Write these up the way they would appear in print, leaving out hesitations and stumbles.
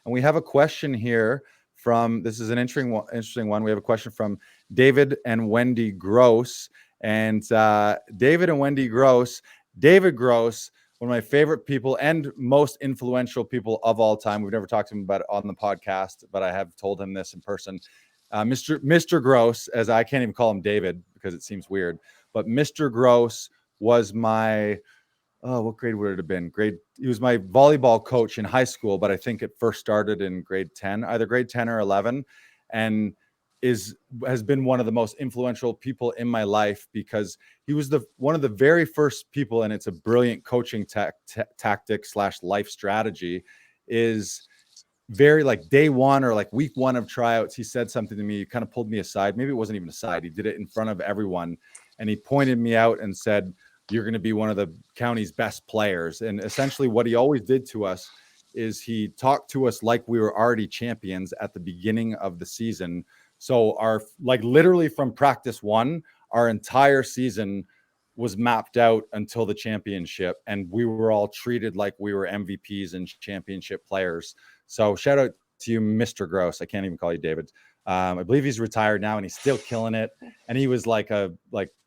And we have a question here from, this is an interesting one. We have a question from David and Wendy Gross. And David Gross, one of my favorite people and most influential people of all time. We've never talked to him about it on the podcast, but I have told him this in person. Mr. Gross, as I can't even call him David because it seems weird, but Mr. Gross was my, what grade would it have been? He was my volleyball coach in high school, but I think it first started in grade 10, either grade 10 or 11, and has been one of the most influential people in my life because he was one of the very first people, and it's a brilliant coaching tactic / life strategy, is very like day one or like week one of tryouts. He said something to me, he kind of pulled me aside. Maybe it wasn't even aside. He did it in front of everyone. And he pointed me out and said, "You're going to be one of the county's best players." And essentially what he always did to us is he talked to us like we were already champions at the beginning of the season. So literally from practice one, our entire season was mapped out until the championship. And we were all treated like we were MVPs and championship players. So shout out to you, Mr. Gross. I can't even call you David. I believe he's retired now and he's still killing it. And he was like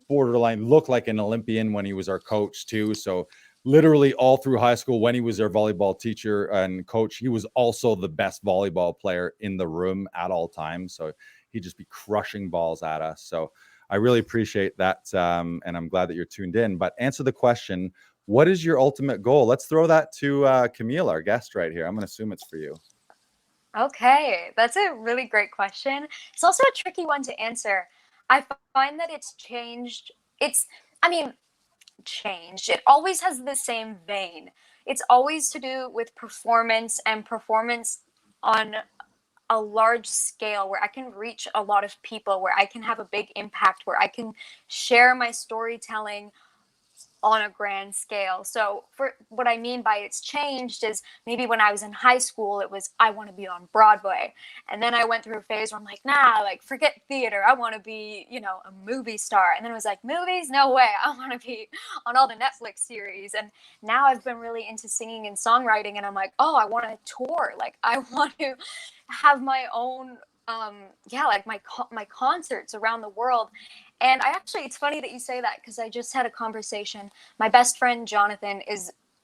borderline, looked like an Olympian when he was our coach too. So literally all through high school, when he was our volleyball teacher and coach, he was also the best volleyball player in the room at all times. So he'd just be crushing balls at us. So I really appreciate that. And I'm glad that you're tuned in. But answer the question, what is your ultimate goal? Let's throw that to Camille, our guest right here. I'm going to assume it's for you. Okay, that's a really great question. It's also a tricky one to answer. I find that it's changed. Changed. It always has the same vein. It's always to do with performance and performance on a large scale where I can reach a lot of people, where I can have a big impact, where I can share my storytelling on a grand scale. So for what I mean by it's changed is maybe when I was in high school, it was, I want to be on Broadway. And then I went through a phase where I'm like, nah, like forget theater. I want to be, a movie star. And then it was like, movies? No way. I want to be on all the Netflix series. And now I've been really into singing and songwriting. And I'm like, oh, I want to tour. Like I want to have my own, my concerts around the world. And it's funny that you say that because I just had a conversation. My best friend, Jonathan,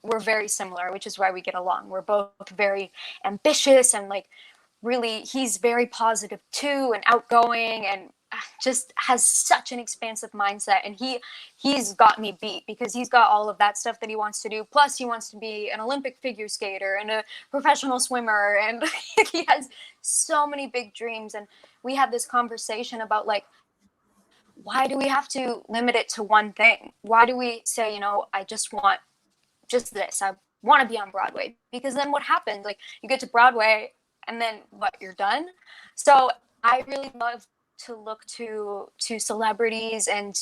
we're very similar, which is why we get along. We're both very ambitious and really, he's very positive too and outgoing and just has such an expansive mindset. And he's got me beat because he's got all of that stuff that he wants to do. Plus he wants to be an Olympic figure skater and a professional swimmer. And he has so many big dreams. And we had this conversation about why do we have to limit it to one thing? Why do we say, I just want just this? I want to be on Broadway. Because then what happens? You get to Broadway and then what? You're done? So I really love to look to celebrities and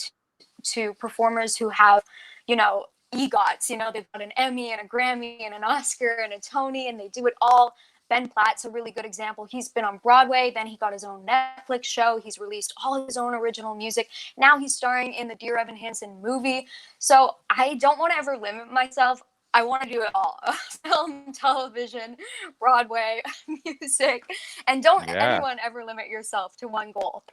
to performers who have, EGOTs. They've got an Emmy and a Grammy and an Oscar and a Tony, and they do it all. Ben Platt's a really good example. He's been on Broadway, then he got his own Netflix show. He's released all his own original music. Now he's starring in the Dear Evan Hansen movie. So I don't want to ever limit myself. I want to do it all. Film, television, Broadway, music. And don't anyone ever limit yourself to one goal.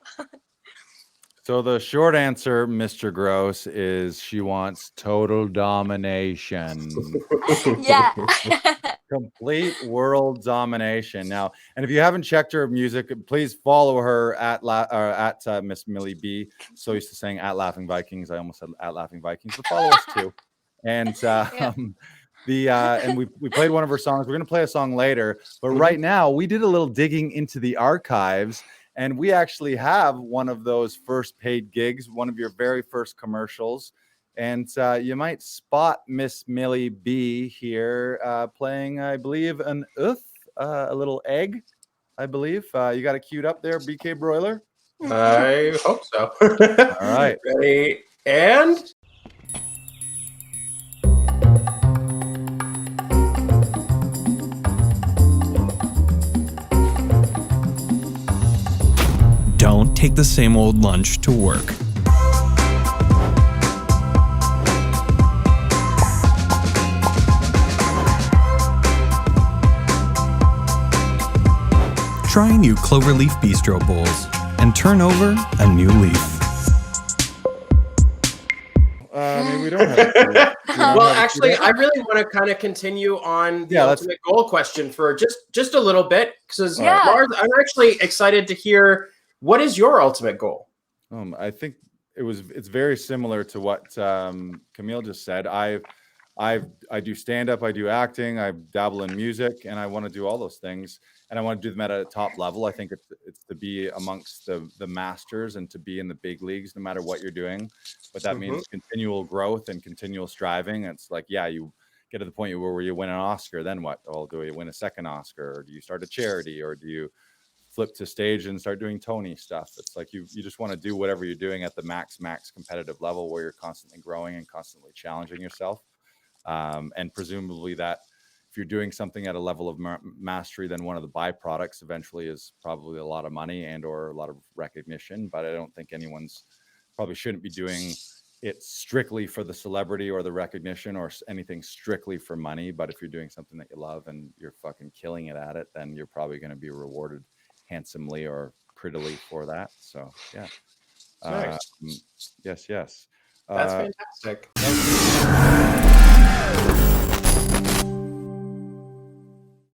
So the short answer, Mr. Gross, is she wants total domination. Yeah. Complete world domination. Now, and if you haven't checked her music, please follow her at Miss Millie B. So used to saying at Laughing Vikings. I almost said at Laughing Vikings, but follow us too. And and we played one of her songs. We're going to play a song later, but right now we did a little digging into the archives. And we actually have one of those first paid gigs, one of your very first commercials. And you might spot Miss Millie B here playing, I believe, a little egg, I believe. You got it queued up there, BK Broiler? I hope so. All right. Ready, and... Don't take the same old lunch to work. Try new Cloverleaf Bistro bowls and turn over a new leaf. Maybe we don't have a clue. Well, actually, I really want to kind of continue on the ultimate goal question for just a little bit, because Lars, I'm actually excited to hear, what is your ultimate goal? I think it's very similar to what Camille just said. I do stand up, I do acting, I dabble in music, and I want to do all those things, and I want to do them at a top level. I think it's to be amongst the masters and to be in the big leagues, no matter what you're doing. But that means continual growth and continual striving. It's like, yeah, you get to the point where you win an Oscar, then what? Well, do you win a second Oscar, or do you start a charity, or do you flip to stage and start doing Tony stuff? It's like you just want to do whatever you're doing at the max competitive level, where you're constantly growing and constantly challenging yourself. And presumably that if you're doing something at a level of mastery, then one of the byproducts eventually is probably a lot of money and or a lot of recognition. But I don't think anyone's probably shouldn't be doing it strictly for the celebrity or the recognition or anything strictly for money. But if you're doing something that you love and you're fucking killing it at it, then you're probably going to be rewarded handsomely or prettily for that. So yeah. Nice. Yes. That's fantastic.